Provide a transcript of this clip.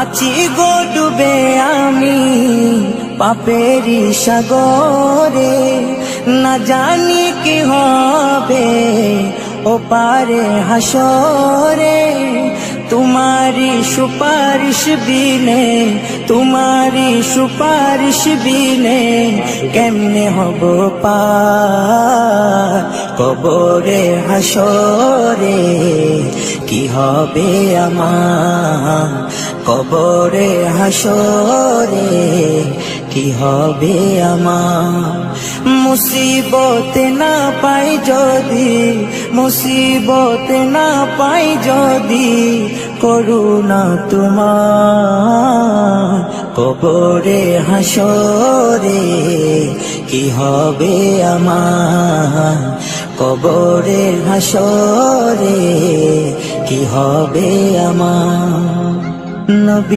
আছি গো ডুবে আমি পাপেরি সাগরে, না জানি কি হবে ও পারে হাসরে। তোমারি সুপারিশ বিনে, তোমারি সুপারিশ বিনে কেমনে হব পার কবরে হাসরে। কি হবে আমার কবরে হাসরে, কি হবে আমার। মুসিবতে না পাই যদি, মুসিবতে না পাই যদি করুণা তোমার কবরে হাসরে। কি হবে আমার কবরে হাসরে, কি হবে আমার। নবী